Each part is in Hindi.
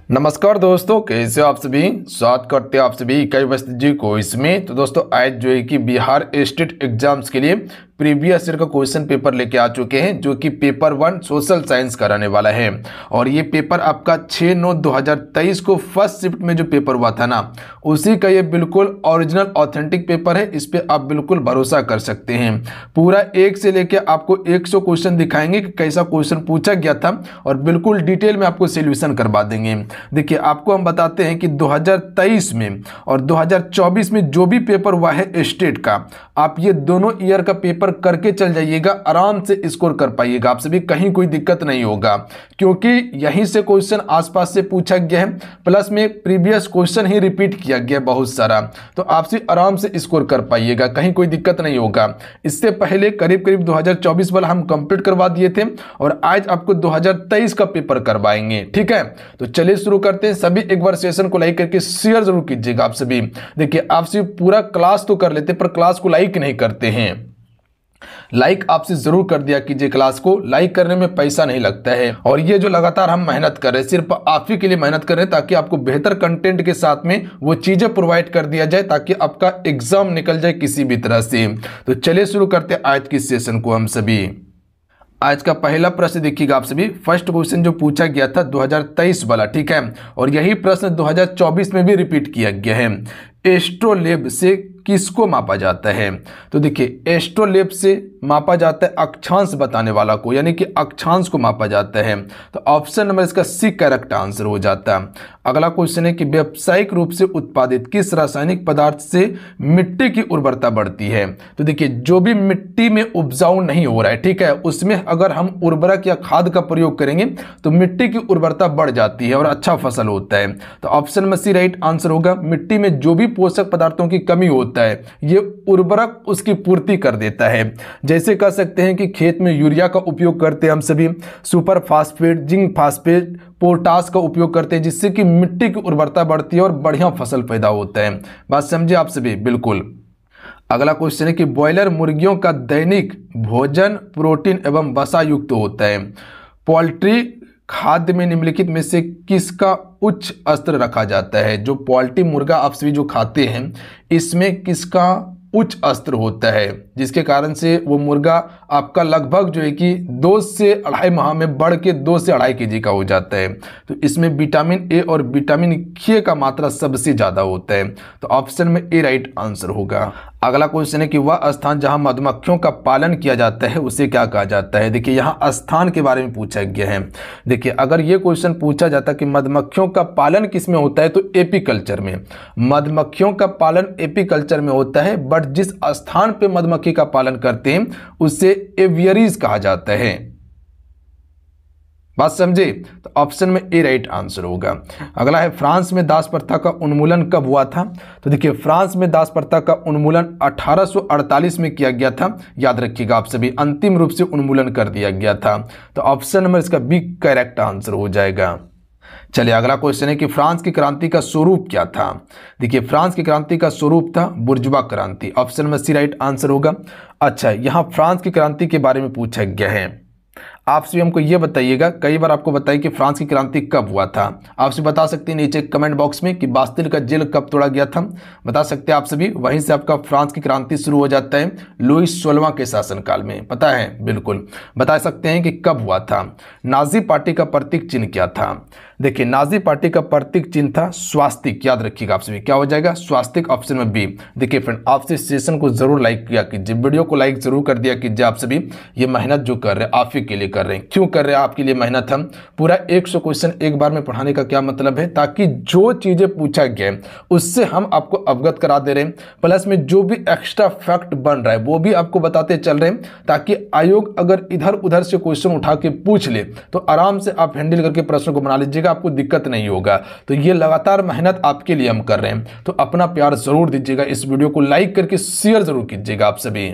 नमस्कार दोस्तों, कैसे हो आप सभी। स्वागत करते हैं आप सभी कई वस्त जी को इसमें। तो दोस्तों आज जो है कि बिहार स्टेट एग्जाम्स के लिए प्रीवियस ईयर का क्वेश्चन पेपर लेके आ चुके हैं, जो कि पेपर 1 सोशल साइंस का रहने वाला है। और ये पेपर आपका 6/9/2023 को फर्स्ट शिफ्ट में जो पेपर हुआ था ना, उसी का ये बिल्कुल ओरिजिनल ऑथेंटिक पेपर है। इस पे आप बिल्कुल भरोसा कर सकते हैं। पूरा एक से लेके आपको 100 क्वेश्चन दिखाएंगे कि कैसा क्वेश्चन पूछा गया था, और बिल्कुल डिटेल में आपको सोल्यूशन करवा देंगे। देखिए, आपको हम बताते हैं कि 2023 में और 2024 में जो भी पेपर हुआ है स्टेट का, आप ये दोनों ईयर का पेपर करके चल जाइएगा, आराम से स्कोर कर पाइएगा। आप सभी कहीं कोई दिक्कत नहीं होगा, क्योंकि यहीं से क्वेश्चन आसपास से पूछा गया है, प्लस में प्रीवियस क्वेश्चन ही रिपीट किया गया बहुत सारा। तो आपसे आराम से स्कोर कर पाइएगा, कहीं कोई दिक्कत नहीं होगा। इससे पहले करीब करीब 2024 वाला हम कंप्लीट करवा दिए थे, और आज आपको 2023 का पेपर करवाएंगे। ठीक है, तो चलिए शुरू करते हैं। सभी एक बार सेशन को लाइक करके शेयर जरूर कीजिएगा। आप सभी देखिए, आपसे पूरा क्लास तो कर लेते पर क्लास को लाइक नहीं करते हैं। लाइक आपसे जरूर कर दिया कीजिए। क्लास को लाइक करने में पैसा नहीं लगता है, और ये जो लगातार हम मेहनत कर रहे हैं, सिर्फ आप ही के लिए मेहनत कर रहे हैं, ताकि आपको बेहतर कंटेंट के साथ में वो चीजें प्रोवाइड कर दिया जाए, ताकि आपका एग्जाम निकल जाए किसी भी तरह से। तो चलिए शुरू करते हैं आज की सेशन को हम सभी। आज का पहला प्रश्न देखिएगा आप सभी। फर्स्ट क्वेश्चन जो पूछा गया था 2023 वाला, ठीक है, और यही प्रश्न 2024 में भी रिपीट किया गया है। एस्ट्रोलेब से किसको मापा जाता है? तो देखिए, एस्ट्रोलेब से मापा जाता है अक्षांश बताने वाला को, यानी कि अक्षांश को मापा जाता है। तो ऑप्शन नंबर इसका सी करेक्ट आंसर हो जाता है। अगला क्वेश्चन है कि व्यावसायिक रूप से उत्पादित किस रासायनिक पदार्थ से मिट्टी की उर्वरता बढ़ती है? तो देखिए, जो भी मिट्टी में उपजाऊ नहीं हो रहा है, ठीक है, उसमें अगर हम उर्वरक या खाद का प्रयोग करेंगे तो मिट्टी की उर्वरता बढ़ जाती है और अच्छा फसल होता है। तो ऑप्शन में सी राइट आंसर होगा। मिट्टी में जो भी पोषक पदार्थों की कमी होता है, ये उर्वरक उसकी पूर्ति कर देता है। जैसे कह सकते हैं कि खेत में यूरिया का उपयोग करते हैं हम सभी, super phosphate, zinc phosphate, potash का उपयोग करते हैं, जिससे कि मिट्टी की उर्वरता बढ़ती है और बढ़िया फसल पैदा होता है। बात समझे आप सभी? बिल्कुल। अगला क्वेश्चन है कि ब्रॉयलर मुर्गियों का दैनिक भोजन प्रोटीन एवं वसा युक्त होता है। पोल्ट्री खाद्य में निम्नलिखित में से किसका उच्च स्तर रखा जाता है? जो पोल्ट्री मुर्गा आप सभी जो खाते हैं, इसमें किसका उच्च स्तर होता है, जिसके कारण से वो मुर्गा आपका लगभग जो है कि 2 से 2.5 माह में बढ़ के 2 से 2.5 kg का हो जाता है। तो इसमें विटामिन ए और विटामिन के का मात्रा सबसे ज्यादा होता है। तो ऑप्शन में ए राइट आंसर होगा। अगला क्वेश्चन है कि वह स्थान जहां मधुमक्खियों का पालन किया जाता है उसे क्या कहा जाता है? देखिए, यहाँ स्थान के बारे में पूछा गया है। देखिए, अगर ये क्वेश्चन पूछा जाता कि मधुमक्खियों का पालन किस में होता है, तो एपीकल्चर में। मधुमक्खियों का पालन एपीकल्चर में होता है, बट जिस स्थान पे मधुमक्खी का पालन करते हैं उसे एवियरीज कहा जाता है। बात समझे? तो ऑप्शन में ए राइट आंसर होगा। अगला है, फ्रांस में दास प्रथा का उन्मूलन कब हुआ था? तो देखिए, फ्रांस में दास प्रथा का उन्मूलन 1848 में किया गया था। याद रखिएगा आप सभी, अंतिम रूप से उन्मूलन कर दिया गया था। तो ऑप्शन नंबर इसका बी करेक्ट आंसर हो जाएगा। चलिए, अगला क्वेश्चन है कि फ्रांस की क्रांति का स्वरूप क्या था? देखिए, फ्रांस की क्रांति का स्वरूप था बुर्जुआ क्रांति। ऑप्शन में सी राइट आंसर होगा। अच्छा, यहां फ्रांस की क्रांति के बारे में पूछा गया है। आप सभी हमको ये बताइएगा, कई बार आपको बताइए कि फ्रांस की क्रांति कब हुआ था। आप सभी बता सकते हैं नीचे कमेंट बॉक्स में कि बास्तिल का जेल कब तोड़ा गया था। बता सकते हैं आप सभी। वहीं से आपका फ्रांस की क्रांति शुरू हो जाता है लुईस 16वां के शासनकाल में। पता है? बिल्कुल। बता सकते हैं कि कब हुआ था। नाजी पार्टी का प्रतीक चिन्ह क्या था? देखिए, नाजी पार्टी का प्रतीक चिन्ह था स्वास्तिक। याद रखिएगा आप सभी, क्या हो जाएगा? स्वास्तिक। ऑप्शन में बी। देखिए फ्रेंड, आपसे सेशन को जरूर लाइक किया कीजिए, वीडियो को लाइक जरूर कर दिया कीजिए। आप सभी ये मेहनत जो कर रहे हैं आप ही के लिए कर रहे हैं। क्यों कर रहे हैं? आपके लिए मेहनत। हम पूरा 100 क्वेश्चन एक बार में पढ़ाने का क्या मतलब है? ताकि जो चीजें पूछा गया उससे हम आपको अवगत करा दे रहे हैं, प्लस में जो भी एक्स्ट्रा फैक्ट बन रहा है वो भी आपको बताते चल रहे हैं, ताकि आयोग अगर इधर उधर से क्वेश्चन उठा के पूछ ले तो आराम से आप हैंडल करके प्रश्न को बना लीजिएगा, आपको दिक्कत नहीं होगा। तो ये लगातार मेहनत आपके लिए हम कर रहे हैं, तो अपना प्यार जरूर दीजिएगा। इस वीडियो को लाइक करके शेयर जरूर कीजिएगा आप सभी।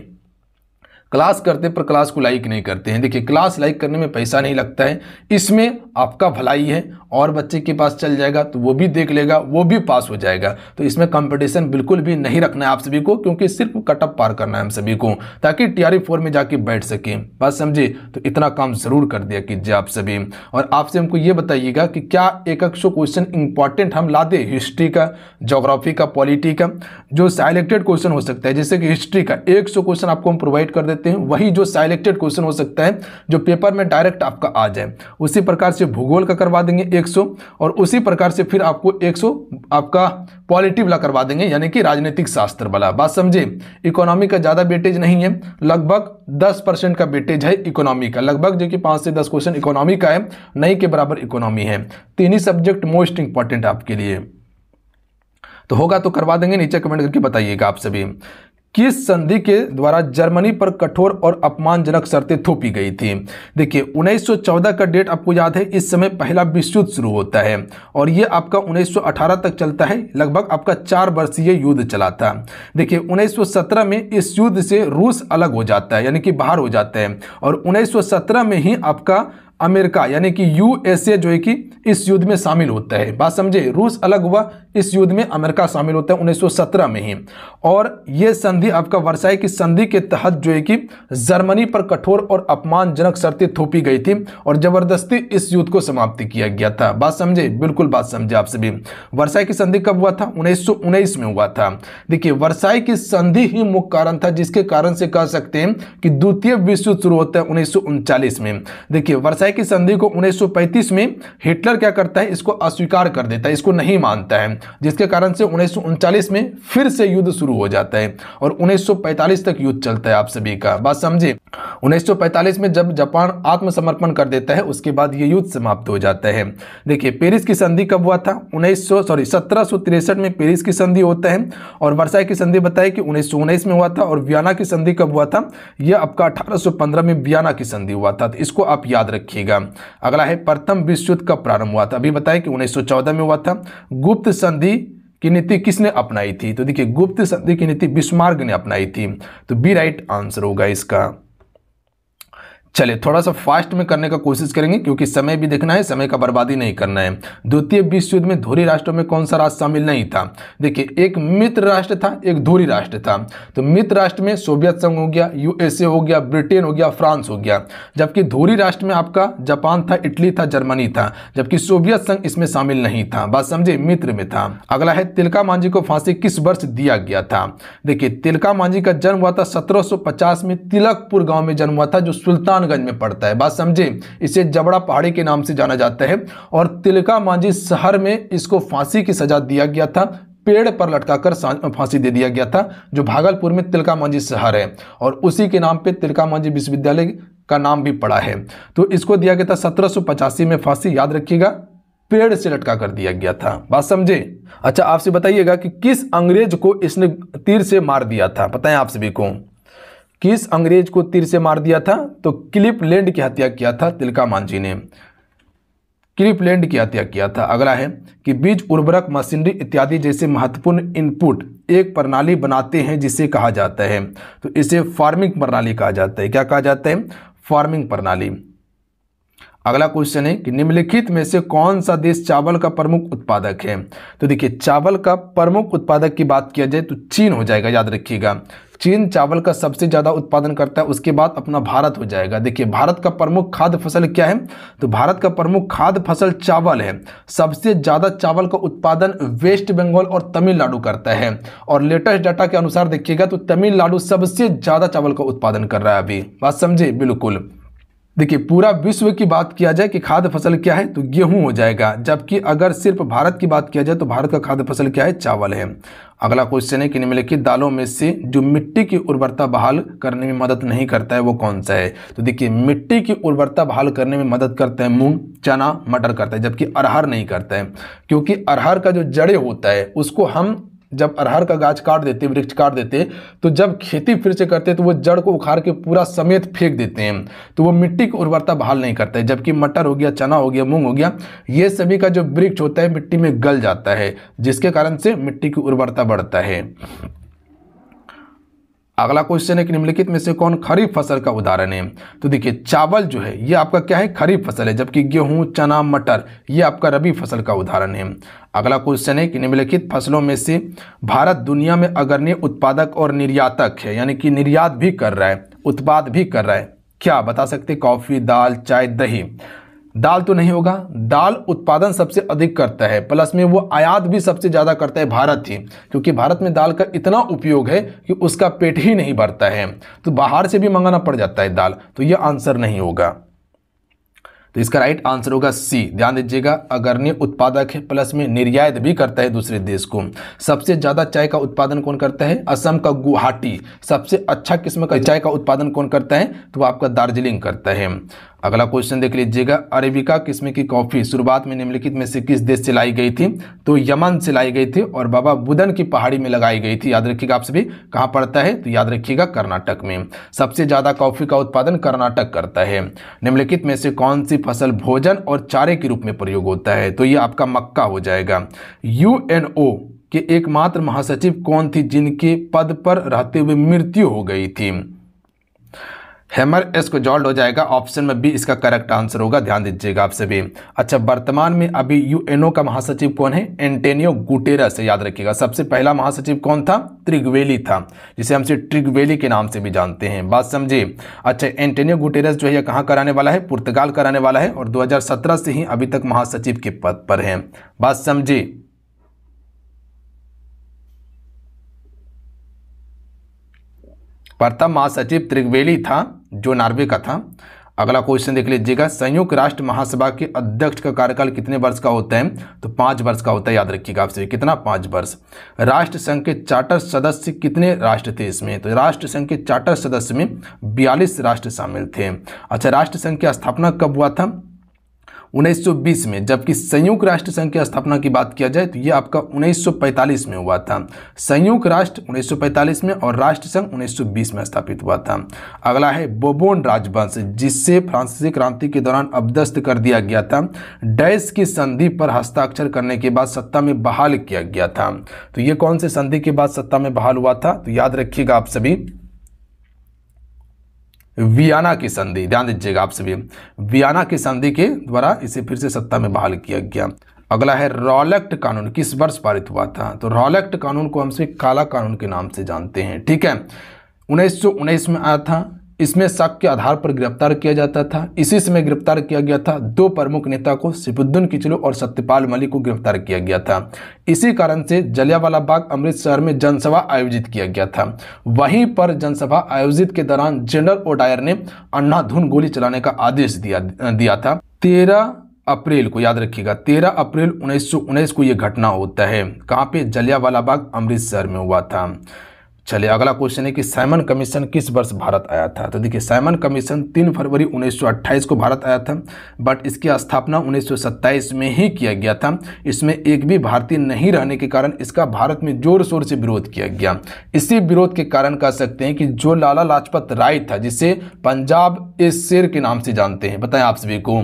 क्लास करते पर क्लास को लाइक नहीं करते हैं। देखिए क्लास लाइक करने में पैसा नहीं लगता है, इसमें आपका भलाई है और बच्चे के पास चल जाएगा तो वो भी देख लेगा, वो भी पास हो जाएगा। तो इसमें कंपटीशन बिल्कुल भी नहीं रखना है आप सभी को, क्योंकि सिर्फ कट ऑफ पार करना है हम सभी को, ताकि TRE 4 में जाके बैठ सके। बात समझे? तो इतना काम जरूर कर दिया कीजिए आप सभी। और आपसे हमको ये बताइएगा कि क्या एक 100 क्वेश्चन इंपॉर्टेंट हम ला दे, हिस्ट्री का, ज्योग्राफी का, पॉलिटी का, जो सिलेक्टेड क्वेश्चन हो सकता है। जैसे कि हिस्ट्री का 100 क्वेश्चन आपको हम प्रोवाइड कर देते हैं, वही जो सिलेक्टेड क्वेश्चन हो सकता है जो पेपर में डायरेक्ट आपका आ जाए। उसी प्रकार से भूगोल का करवा देंगे 100, और उसी प्रकार से फिर आपको 100 आपका पॉलिटी वाला करवा देंगे, यानी कि राजनीतिक शास्त्र वाला। बात समझे? इकोनॉमी का ज्यादा वेटेज नहीं है, लगभग 10% का वेटेज है इकोनॉमी का, लगभग जो कि 5 से 10 क्वेश्चन इकोनॉमी का है, नहीं के बराबर इकोनॉमी है। तीन ही सब्जेक्ट मोस्ट इंपॉर्टेंट आपके लिए, तो होगा तो करवा देंगे। नीचे कमेंट करके बताइएगा आप सभी। किस संधि के द्वारा जर्मनी पर कठोर और अपमानजनक शर्तें थोपी गई थी? देखिए 1914 का डेट आपको याद है, इस समय पहला विश्व युद्ध शुरू होता है और ये आपका 1918 तक चलता है, लगभग आपका 4 वर्षीय युद्ध चला था। देखिए 1917 में इस युद्ध से रूस अलग हो जाता है, यानी कि बाहर हो जाता है, और 1917 में ही आपका अमेरिका यानी कि USA जो है कि इस युद्ध में शामिल होता है। बात समझे? रूस अलग हुआ, इस युद्ध में अमेरिका शामिल होता है 1917 में ही। और यह संधि आपका वर्साई की संधि के तहत जो है कि जर्मनी पर कठोर और अपमानजनक शर्तें थोपी गई थी और जबरदस्ती इस युद्ध को समाप्त किया गया था। बात समझे? बिल्कुल बात समझे आप सभी। वर्साई की संधि कब हुआ था? 1919 में हुआ था। देखिए वर्साई की संधि ही मुख्य कारण था, जिसके कारण से कह सकते हैं कि द्वितीय विश्व युद्ध शुरू होता है 1939 में। देखिए वर्साई की संधि को 1935 में हिटलर क्या करता है, इसको अस्वीकार कर देता है, इसको नहीं मानता है, जिसके कारण से 1939 में फिर से युद्ध शुरू हो जाता है और 1945 तक युद्ध चलता है आप सभी का। बात समझे? 1945 में जब जापान आत्मसमर्पण कर देता है, उसके बाद ये युद्ध समाप्त हो जाता है। देखिए पेरिस की संधि कब हुआ था? 1763 में पेरिस की संधि होता है, और वर्साई की संधि बताए कि 1919 में हुआ था। और वियना की संधि कब हुआ था? यह आपका 1815 में वियना की संधि हुआ था, तो इसको आप याद रखिएगा। अगला है प्रथम विश्व युद्ध कब प्रारंभ हुआ था? अभी बताए कि 1914 में हुआ था। गुप्त संधि की नीति किसने अपनाई थी? तो देखिए गुप्त संधि की नीति बिस्मार्क ने अपनाई थी, तो बी राइट आंसर होगा इसका। चलिए थोड़ा सा फास्ट में करने का कोशिश करेंगे, क्योंकि समय भी देखना है, समय का बर्बादी नहीं करना है। द्वितीय विश्व युद्ध में धुरी राष्ट्रों में कौन सा राष्ट्र शामिल नहीं था? देखिए एक मित्र राष्ट्र था, एक धुरी राष्ट्र था। तो मित्र राष्ट्र में सोवियत संघ हो गया, USA हो गया, ब्रिटेन हो गया, फ्रांस हो गया, जबकि धुरी राष्ट्र में आपका जापान था, इटली था, जर्मनी था, जबकि सोवियत संघ इसमें शामिल नहीं था। बात समझे? मित्र में था। अगला है तिलका मांझी को फांसी किस वर्ष दिया गया था? देखिए तिलका मांझी का जन्म हुआ था 1750 में, तिलकपुर गांव में जन्म हुआ था, जो सुल्तानगंज में पड़ता है। बात समझे? इसे जबड़ा पहाड़ी के नाम से जाना जाता है, और तिलका मांझी शहर में इसको फांसी की सजा दिया गया था, पेड़ पर लटकाकर फांसी दे दिया गया था, जो भागलपुर में तिलका मांझी शहर है, और उसी के नाम पे तिलका मांझी विश्वविद्यालय का नाम भी पड़ा है। तो इसको दिया गया था 1785 में फांसी, याद रखिएगा, पेड़ से लटका कर दिया गया था। बात समझे? अच्छा आपसे बताइएगा कि किस अंग्रेज को इसने तीर से मार दिया था? पता है आप सभी को किस अंग्रेज को तीर से मार दिया था? तो क्लिपलैंड की हत्या किया था तिलका मांझी ने, क्लिपलैंड की हत्या किया था। अगला है कि बीज उर्वरक मशीनरी इत्यादि जैसे महत्वपूर्ण इनपुट एक प्रणाली बनाते हैं जिसे कहा जाता है, तो इसे फार्मिंग प्रणाली कहा जाता है। क्या कहा जाता है? फार्मिंग प्रणाली। अगला क्वेश्चन है कि निम्नलिखित में से कौन सा देश चावल का प्रमुख उत्पादक है? तो देखिए चावल का प्रमुख उत्पादक की बात किया जाए तो चीन हो जाएगा, याद रखिएगा। चीन चावल का सबसे ज्यादा उत्पादन करता है, उसके बाद अपना भारत हो जाएगा। देखिए भारत का प्रमुख खाद्य फसल क्या है? तो भारत का प्रमुख खाद्य फसल चावल है। सबसे ज्यादा चावल का उत्पादन वेस्ट बंगाल और तमिलनाडु करता है, और लेटेस्ट डाटा के अनुसार देखिएगा तो तमिलनाडु सबसे ज्यादा चावल का उत्पादन कर रहा है अभी। बात समझे? बिल्कुल। देखिए पूरा विश्व की बात किया जाए कि खाद्य फसल क्या है, तो गेहूं हो जाएगा, जबकि अगर सिर्फ भारत की बात किया जाए तो भारत का खाद्य फसल क्या है? चावल है। अगला क्वेश्चन है कि निम्नलिखित दालों में से जो मिट्टी की उर्वरता बहाल करने में मदद नहीं करता है वो कौन सा है? तो देखिए मिट्टी की उर्वरता बहाल करने में मदद करता है मूंग, चना, मटर करता है, जबकि अरहर नहीं करता है, क्योंकि अरहर का जो जड़े होता है उसको हम जब अरहर का गाछ काट देते, वृक्ष काट देते, तो जब खेती फिर से करते तो वो जड़ को उखाड़ के पूरा समेत फेंक देते हैं, तो वो मिट्टी की उर्वरता बहाल नहीं करता है। जबकि मटर हो गया, चना हो गया, मूंग हो गया, ये सभी का जो वृक्ष होता है मिट्टी में गल जाता है, जिसके कारण से मिट्टी की उर्वरता बढ़ता है। अगला क्वेश्चन है कि निम्नलिखित में से कौन खरीफ फसल का उदाहरण है। तो देखिए चावल जो है ये आपका क्या है, खरीफ फसल है, जबकि गेहूं, चना, मटर ये आपका रबी फसल का उदाहरण है। अगला क्वेश्चन है कि निम्नलिखित फसलों में से भारत दुनिया में अग्रणी उत्पादक और निर्यातक है, यानी कि निर्यात भी कर रहा है, उत्पाद भी कर रहा है, क्या बता सकते? कॉफी, दाल, चाय, दही। दाल तो नहीं होगा, दाल उत्पादन सबसे अधिक करता है, प्लस में वो आयात भी सबसे ज़्यादा करता है भारत ही, क्योंकि भारत में दाल का इतना उपयोग है कि उसका पेट ही नहीं भरता है, तो बाहर से भी मंगाना पड़ जाता है दाल, तो ये आंसर नहीं होगा। तो इसका राइट आंसर होगा सी। ध्यान दीजिएगा, अग्रणी उत्पादक है, प्लस में निर्यात भी करता है दूसरे देश को। सबसे ज़्यादा चाय का उत्पादन कौन करता है? असम का गुवाहाटी। सबसे अच्छा किस्म का चाय का उत्पादन कौन करता है? तो आपका दार्जिलिंग करता है। अगला क्वेश्चन देख लीजिएगा, अरेबिका किस्म की कॉफ़ी शुरुआत में निम्नलिखित में से किस देश से लाई गई थी? तो यमन से लाई गई थी और बाबा बुदन की पहाड़ी में लगाई गई थी। याद रखिएगा, आप सभी कहाँ पड़ता है? तो याद रखिएगा कर्नाटक में। सबसे ज़्यादा कॉफ़ी का उत्पादन कर्नाटक करता है। निम्नलिखित में से कौन सी फसल भोजन और चारे के रूप में प्रयोग होता है? तो ये आपका मक्का हो जाएगा। यूएनओ के एकमात्र महासचिव कौन थी जिनके पद पर रहते हुए मृत्यु हो गई थी? हेमर एस्कोजॉल्ड हो जाएगा। ऑप्शन में बी इसका करेक्ट आंसर होगा। ध्यान दीजिएगा आप सभी। अच्छा, वर्तमान में अभी यूएनओ का महासचिव कौन है? एंटोनियो गुटेरस है। याद रखिएगा, सबसे पहला महासचिव कौन था? त्रिगवेली था, जिसे हमसे ट्रिगवेली के नाम से भी जानते हैं। बात समझे? अच्छा, एंटोनियो गुटेरस जो है कहाँ कराने वाला है? पुर्तगाल कराने वाला है और 2017 से ही अभी तक महासचिव के पद पर है। बात समझे? प्रथम महासचिव त्रिगवेली था, जो नॉर्वे का था। अगला क्वेश्चन देख लीजिएगा, संयुक्त राष्ट्र महासभा के अध्यक्ष का कार्यकाल कितने वर्ष का होता है? तो 5 वर्ष का होता है। याद रखिएगा आपसे, कितना? 5 वर्ष। राष्ट्र संघ के चार्टर सदस्य कितने राष्ट्र थे इसमें? तो राष्ट्र संघ के चार्टर सदस्य में 42 राष्ट्र शामिल थे। अच्छा, राष्ट्र संघ की स्थापना कब हुआ था? 1920 में। जबकि संयुक्त राष्ट्र संघ की स्थापना की बात किया जाए तो ये आपका 1945 में हुआ था। संयुक्त राष्ट्र 1945 में और राष्ट्र संघ 1920 में स्थापित हुआ था। अगला है बोबोन राजवंश, जिससे फ्रांसीसी क्रांति के दौरान अपदस्थ कर दिया गया था, डैश की संधि पर हस्ताक्षर करने के बाद सत्ता में बहाल किया गया था। तो ये कौन से संधि के बाद सत्ता में बहाल हुआ था? तो याद रखिएगा आप सभी, वियना की संधि। ध्यान दीजिएगा आप सभी, वियना की संधि के द्वारा इसे फिर से सत्ता में बहाल किया गया। अगला है रॉलेक्ट कानून किस वर्ष पारित हुआ था? तो रॉलेक्ट कानून को हम सिर्फ काला कानून के नाम से जानते हैं। ठीक है, 1919 में आया था। इसमें शक के आधार पर गिरफ्तार किया जाता था। इसी समय गिरफ्तार किया गया था 2 प्रमुख नेता को, सैफुद्दीन किचलू और सत्यपाल मलिक को गिरफ्तार किया गया था। इसी कारण से जलियांवाला बाग अमृतसर में जनसभा आयोजित किया गया था। वहीं पर जनसभा आयोजित के दौरान जनरल ओडायर ने अंधाधुंध गोली चलाने का आदेश दिया था। 13 अप्रैल को, याद रखिएगा, 13 अप्रैल 1919 को यह घटना होता है। कहाँ पे? जलियांवाला बाग अमृतसर में हुआ था। चलिए, अगला क्वेश्चन है कि साइमन कमीशन किस वर्ष भारत आया था? तो देखिए, साइमन कमीशन 3 फरवरी 1928 को भारत आया था, बट इसकी स्थापना 1927 में ही किया गया था। इसमें एक भी भारतीय नहीं रहने के कारण इसका भारत में जोर शोर से विरोध किया गया। इसी विरोध के कारण कह सकते हैं कि जो लाला लाजपत राय था, जिसे पंजाब ए शेर के नाम से जानते हैं, बताएं आप सभी को,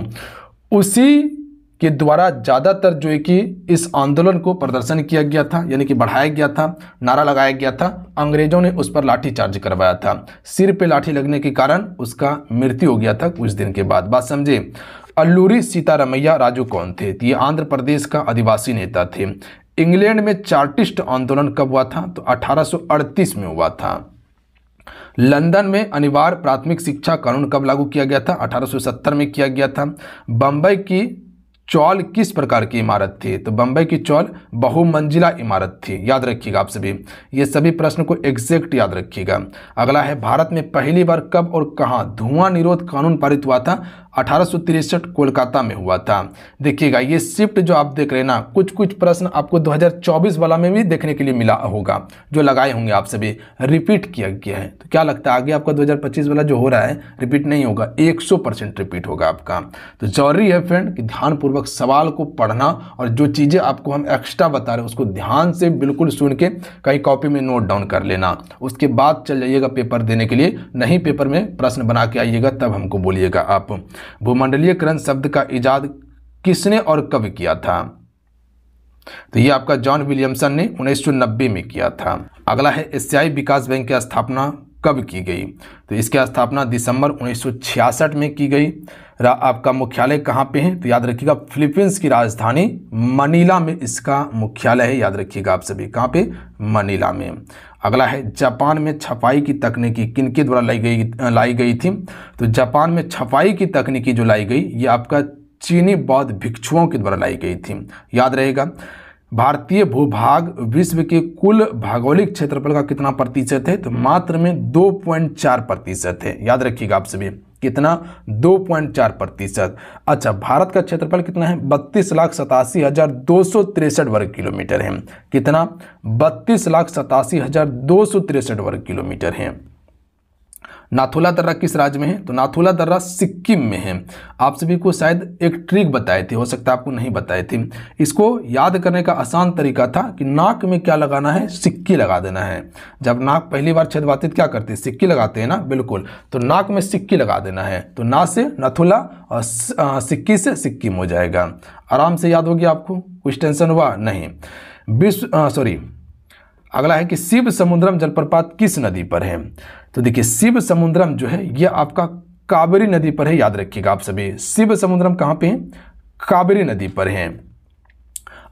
उसी के द्वारा ज़्यादातर जो है कि इस आंदोलन को प्रदर्शन किया गया था, यानी कि बढ़ाया गया था, नारा लगाया गया था। अंग्रेजों ने उस पर लाठी चार्ज करवाया था। सिर पे लाठी लगने के कारण उसका मृत्यु हो गया था कुछ दिन के बाद। बात समझे? अल्लूरी सीतारामैया राजू कौन थे? ये आंध्र प्रदेश का आदिवासी नेता थे। इंग्लैंड में चार्टिस्ट आंदोलन कब हुआ था? तो 1838 में हुआ था। लंदन में अनिवार्य प्राथमिक शिक्षा कानून कब लागू किया गया था? 1870 में किया गया था। बम्बई की चौल किस प्रकार की इमारत थी? तो बम्बई की चौल बहुमंजिला इमारत थी। याद रखिएगा आप सभी, ये सभी प्रश्न को एग्जैक्ट याद रखिएगा। अगला है, भारत में पहली बार कब और कहां धुआं निरोध कानून पारित हुआ था? 1863 कोलकाता में हुआ था। देखिएगा, ये शिफ्ट जो आप देख रहे हैं ना, कुछ कुछ प्रश्न आपको 2024 वाला में भी देखने के लिए मिला होगा, जो लगाए होंगे आप सभी, रिपीट किया गया है। तो क्या लगता है आगे आपका 2025 वाला जो हो रहा है रिपीट नहीं होगा, 100% रिपीट होगा आपका। तो जरूरी है फ्रेंड कि ध्यानपूर्वक सवाल को पढ़ना और जो चीज़ें आपको हम एक्स्ट्रा बता रहे हैं उसको ध्यान से बिल्कुल सुन के कहीं कॉपी में नोट डाउन कर लेना। उसके बाद चल जाइएगा पेपर देने के लिए, नहीं पेपर में प्रश्न बना के आइएगा तब हमको बोलिएगा आप। भूमंडलीयकरण शब्द का इजाद किसने और कब किया था? तो ये आपका जॉन विलियमसन ने 1990 में किया था। अगला है एशियाई विकास बैंक की स्थापना कब की गई? तो इसकी स्थापना दिसंबर 1966 में की गई। आपका मुख्यालय कहाँ पे है? तो याद रखिएगा फिलीपींस की राजधानी मनीला में इसका मुख्यालय है। याद रखिएगा आप सभी, कहाँ पे? मनीला में। अगला है जापान में छपाई की तकनीकी किनके द्वारा लाई गई थी? तो जापान में छपाई की तकनीकी जो लाई गई ये आपका चीनी बौद्ध भिक्षुओं के द्वारा लाई गई थी। याद रहेगा। भारतीय भूभाग विश्व के कुल भौगोलिक क्षेत्रफल का कितना प्रतिशत है? तो मात्र में 2.4% है। याद रखिएगा आप सभी, कितना? 2.4%। अच्छा, भारत का क्षेत्रफल कितना है? 32,87,263 वर्ग किलोमीटर है। कितना? 32,87,263 वर्ग किलोमीटर है। नाथुला दर्रा किस राज्य में है? तो नाथुला दर्रा सिक्किम में है। आप सभी को शायद एक ट्रिक बताए थे, हो सकता है आपको नहीं बताए थे। इसको याद करने का आसान तरीका था कि नाक में क्या लगाना है? सिक्की लगा देना है। जब नाक पहली बार छेदवाते तो क्या करते हैं? सिक्की लगाते हैं ना, बिल्कुल। तो नाक में सिक्की लगा देना है, तो ना से नाथुला और सिक्की से सिक्किम हो जाएगा। आराम से याद हो गया आपको, कुछ टेंशन हुआ नहीं। अगला है कि शिव समुद्रम जलप्रपात किस नदी पर है? तो देखिए शिव समुद्रम जो है ये आपका कावेरी नदी पर है। याद रखिएगा आप सभी, शिव समुद्रम कहाँ पे है? कावेरी नदी पर है।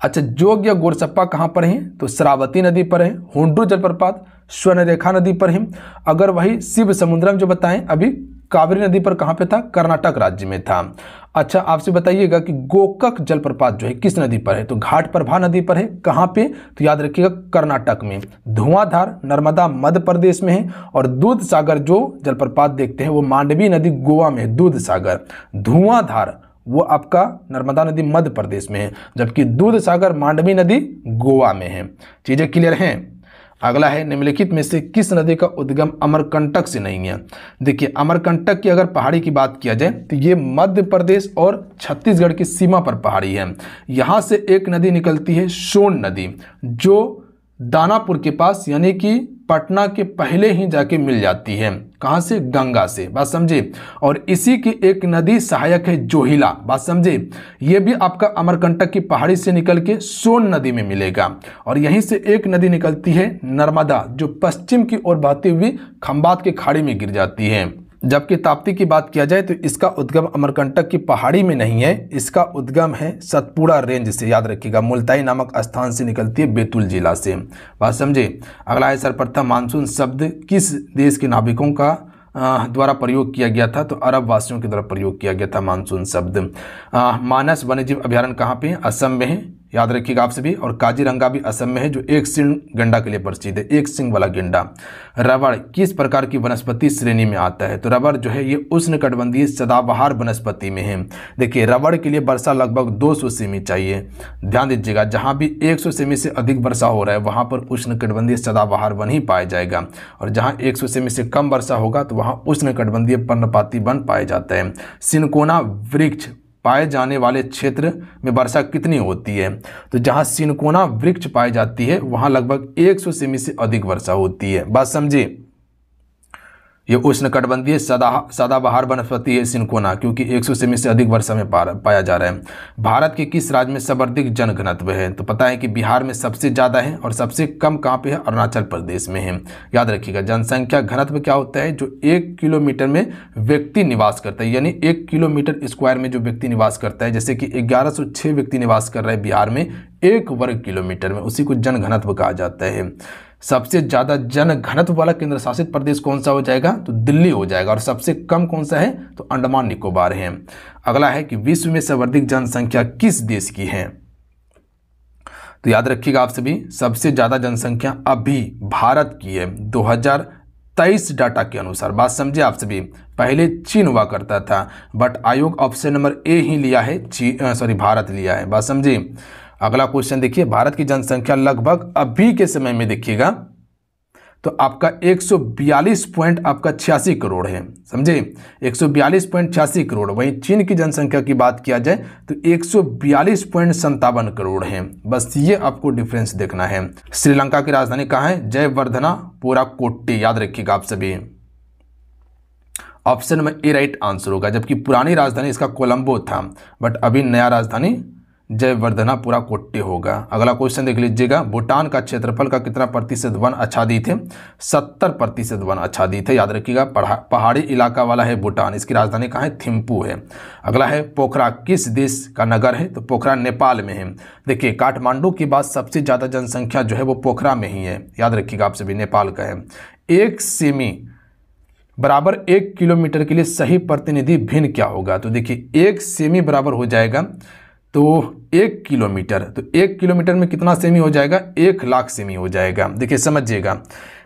अच्छा, जोग या गोरसप्पा कहाँ पर है? तो श्रावती नदी पर है। हुंड्रू जलप्रपात स्वर्णरेखा नदी पर है। अगर वही शिव समुद्रम जो बताएं अभी कावेरी नदी पर कहाँ पे था? कर्नाटक राज्य में था। अच्छा, आपसे बताइएगा कि गोकक जलप्रपात जो है किस नदी पर है? तो घाटप्रभा नदी पर है। कहाँ पे? तो याद रखिएगा कर्नाटक में। धुआंधार नर्मदा मध्य प्रदेश में है। और दूध सागर जो जलप्रपात देखते हैं वो मांडवी नदी गोवा में है। दूध सागर, धुआंधार वो आपका नर्मदा नदी मध्य प्रदेश में है, जबकि दूध सागर मांडवी नदी गोवा में है। चीजें क्लियर हैं? अगला है निम्नलिखित में से किस नदी का उद्गम अमरकंटक से नहीं है? देखिए अमरकंटक की अगर पहाड़ी की बात किया जाए तो ये मध्य प्रदेश और छत्तीसगढ़ की सीमा पर पहाड़ी है। यहाँ से एक नदी निकलती है सोन नदी, जो दानापुर के पास यानी कि पटना के पहले ही जाके मिल जाती है। कहाँ से? गंगा से। बात समझे? और इसी की एक नदी सहायक है जोहिला। बात समझे? ये भी आपका अमरकंटक की पहाड़ी से निकल के सोन नदी में मिलेगा। और यहीं से एक नदी निकलती है नर्मदा, जो पश्चिम की ओर बहती हुई खंबात के खाड़ी में गिर जाती है। जबकि ताप्ती की बात किया जाए तो इसका उद्गम अमरकंटक की पहाड़ी में नहीं है, इसका उद्गम है सतपुड़ा रेंज से। याद रखिएगा, मुल्ताई नामक स्थान से निकलती है, बैतूल जिला से। बात समझे? अगला है सर्वप्रथम मानसून शब्द किस देश के नाविकों का द्वारा प्रयोग किया गया था? तो अरब वासियों के द्वारा प्रयोग किया गया था मानसून शब्द। मानस वन्यजीव अभ्यारण्य कहाँ पे है? असम में है। याद रखिएगा आप सभी। और काजीरंगा भी असम में है, जो एक सिंह गंडा के लिए प्रसिद्ध है, एक सिंह वाला गेंडा। रबड़ किस प्रकार की वनस्पति श्रेणी में आता है? तो रबड़ जो है ये उष्णकटिबंधीय सदाबहार वनस्पति में है। देखिए रबड़ के लिए वर्षा लगभग 200 सेमी चाहिए। ध्यान दीजिएगा, जहाँ भी 100 सेमी से अधिक वर्षा हो रहा है वहाँ पर उष्णकटिबंधीय सदाबहार वन ही पाया जाएगा, और जहाँ 100 सेमी से कम वर्षा होगा तो वहाँ उष्णकटिबंधीय पर्णपाती वन पाया जाता है। सिनकोना वृक्ष पाए जाने वाले क्षेत्र में वर्षा कितनी होती है? तो जहां सिनकोना वृक्ष पाई जाती है वहां लगभग 100 सेमी से अधिक वर्षा होती है। बात समझिए? ये उष्णकटिबंधीय सदाबहार वनस्पति है सिनकोना, क्योंकि 100 सेमी से अधिक वर्षा में पाया जा रहा है। भारत के किस राज्य में सर्वाधिक जनघनत्व है? तो पता है कि बिहार में सबसे ज़्यादा है, और सबसे कम कहाँ पे है? अरुणाचल प्रदेश में है। याद रखिएगा, जनसंख्या घनत्व क्या होता है? जो 1 किलोमीटर में व्यक्ति निवास करता है, यानी 1 किलोमीटर स्क्वायर में जो व्यक्ति निवास करता है, जैसे कि 1106 व्यक्ति निवास कर रहे हैं बिहार में 1 वर्ग किलोमीटर में, उसी को जनघनत्व कहा जाता है। सबसे ज्यादा जन घनत्व वाला केंद्र शासित प्रदेश कौन सा हो जाएगा? तो दिल्ली हो जाएगा। और सबसे कम कौन सा है? तो अंडमान निकोबार है। अगला है कि विश्व में सर्वाधिक जनसंख्या किस देश की है? तो याद रखिएगा आप सभी, सबसे ज्यादा जनसंख्या अभी भारत की है 2023 डाटा के अनुसार। बात समझे आप सभी? पहले चीन हुआ करता था, बट आयोग ऑप्शन नंबर ए ही लिया है, भारत लिया है। बात समझे? अगला क्वेश्चन देखिए, भारत की जनसंख्या लगभग अभी के समय में देखिएगा तो आपका 142.86 करोड़ है। समझे? 142.86 करोड़। वहीं चीन की जनसंख्या की बात किया जाए तो 142.57 करोड़ है। बस ये आपको डिफरेंस देखना है। श्रीलंका की राजधानी कहाँ है? जयवर्धनापुरा कोट्टी। याद रखिएगा आप सभी, ऑप्शन में ए राइट आंसर होगा। जबकि पुरानी राजधानी इसका कोलंबो था, बट अभी नया राजधानी जयवर्धना पुराकोट्टे होगा। अगला क्वेश्चन देख लीजिएगा, भूटान का क्षेत्रफल का कितना प्रतिशत वन आच्छादित है? 70% वन आच्छादित है। याद रखिएगा, पहाड़ी इलाका वाला है भूटान। इसकी राजधानी कहाँ है? थिम्पू है। अगला है, पोखरा किस देश का नगर है? तो पोखरा नेपाल में है। देखिए, काठमांडू के बाद सबसे ज़्यादा जनसंख्या जो है वो पोखरा में ही है। याद रखिएगा, आप सभी नेपाल का है। 1 सेमी बराबर 1 किलोमीटर के लिए सही प्रतिनिधि भिन्न क्या होगा? तो देखिए, 1 सेमी बराबर हो जाएगा तो 1 किलोमीटर, तो 1 किलोमीटर में कितना सेमी हो जाएगा? 1 लाख सेमी हो जाएगा। देखिए समझिएगा,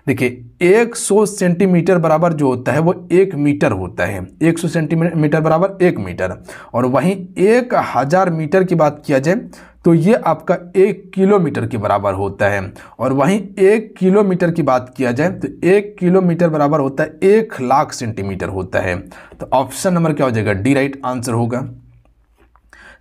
देखिए 100 सेंटीमीटर बराबर जो होता है वो 1 मीटर होता है। 100 सेंटीमीटर बराबर 1 मीटर। और वहीं 1000 मीटर की बात किया जाए तो ये आपका 1 किलोमीटर के बराबर होता है। और वहीं 1 किलोमीटर की बात किया जाए तो 1 किलोमीटर बराबर होता है 1 लाख सेंटीमीटर होता है। तो ऑप्शन नंबर क्या हो जाएगा? डी राइट आंसर होगा।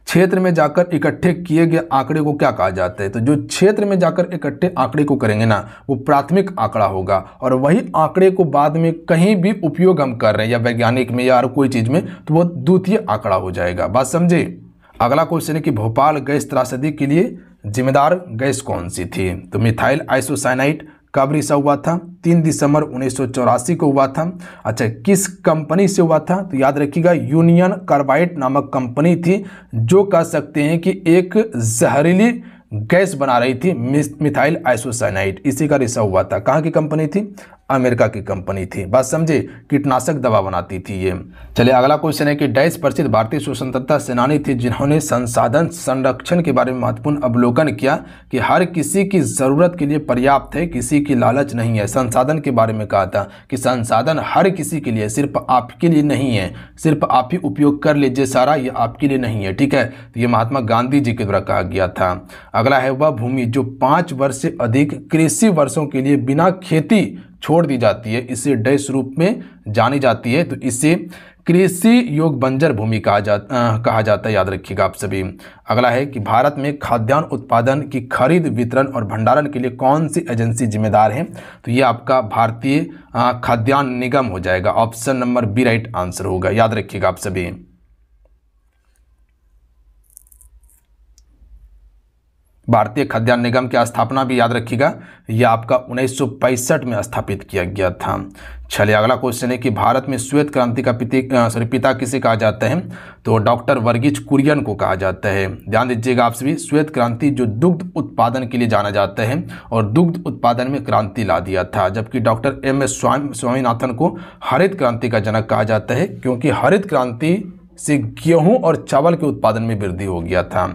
क्षेत्र में जाकर इकट्ठे किए गए आंकड़े को क्या कहा जाता है? तो जो क्षेत्र में जाकर इकट्ठे आंकड़े को करेंगे ना, वो प्राथमिक आंकड़ा होगा। और वही आंकड़े को बाद में कहीं भी उपयोग हम कर रहे हैं, या वैज्ञानिक में या और कोई चीज में, तो वो द्वितीय आंकड़ा हो जाएगा। बात समझे? अगला क्वेश्चन है कि भोपाल गैस त्रासदी के लिए जिम्मेदार गैस कौन सी थी? तो मिथाइल आइसोसाइनाइड कब रिलीज हुआ था? 3 दिसंबर 1984 को हुआ था। अच्छा, किस कंपनी से हुआ था? तो याद रखिएगा, यूनियन कार्बाइड नामक कंपनी थी, जो कह सकते हैं कि एक जहरीली गैस बना रही थी, मिथाइल आइसोसाइनाइड। इसी का रिलीज हुआ था। कहाँ की कंपनी थी? अमेरिका की कंपनी थी। बात समझे? कीटनाशक दवा बनाती थी ये। चलिए, अगला क्वेश्चन है कि डैश प्रसिद्ध भारतीय स्वतंत्रता सेनानी थे जिन्होंने संसाधन संरक्षण के बारे में महत्वपूर्ण अवलोकन किया कि हर किसी की जरूरत के लिए पर्याप्त है, किसी की लालच नहीं है। संसाधन के बारे में कहा था कि संसाधन हर किसी के लिए, सिर्फ आपके लिए नहीं है, सिर्फ आप ही उपयोग कर लीजिए सारा, ये आपके लिए नहीं है। ठीक है, तो ये महात्मा गांधी जी के द्वारा कहा गया था। अगला है, वह भूमि जो 5 वर्ष से अधिक कृषि वर्षों के लिए बिना खेती छोड़ दी जाती है, इसे डैश रूप में जानी जाती है। तो इसे कृषि योग बंजर भूमि कहा जाता है। याद रखिएगा आप सभी। अगला है कि भारत में खाद्यान्न उत्पादन की खरीद, वितरण और भंडारण के लिए कौन सी एजेंसी जिम्मेदार है? तो ये आपका भारतीय खाद्यान्न निगम हो जाएगा। Option number B right answer होगा। याद रखिएगा आप सभी। भारतीय खाद्यान्न निगम की स्थापना भी याद रखिएगा, यह आपका 1965 में स्थापित किया गया था। चलिए, अगला क्वेश्चन है कि भारत में श्वेत क्रांति का पिता किसे कहा जाता है? तो डॉक्टर वर्गीज कुरियन को कहा जाता है। ध्यान दीजिएगा आप सभी, श्वेत क्रांति जो दुग्ध उत्पादन के लिए जाना जाता है और दुग्ध उत्पादन में क्रांति ला दिया था। जबकि डॉक्टर एम.एस. स्वामीनाथन को हरित क्रांति का जनक कहा जाता है, क्योंकि हरित क्रांति से गेहूं और चावल के उत्पादन में वृद्धि हो गया था।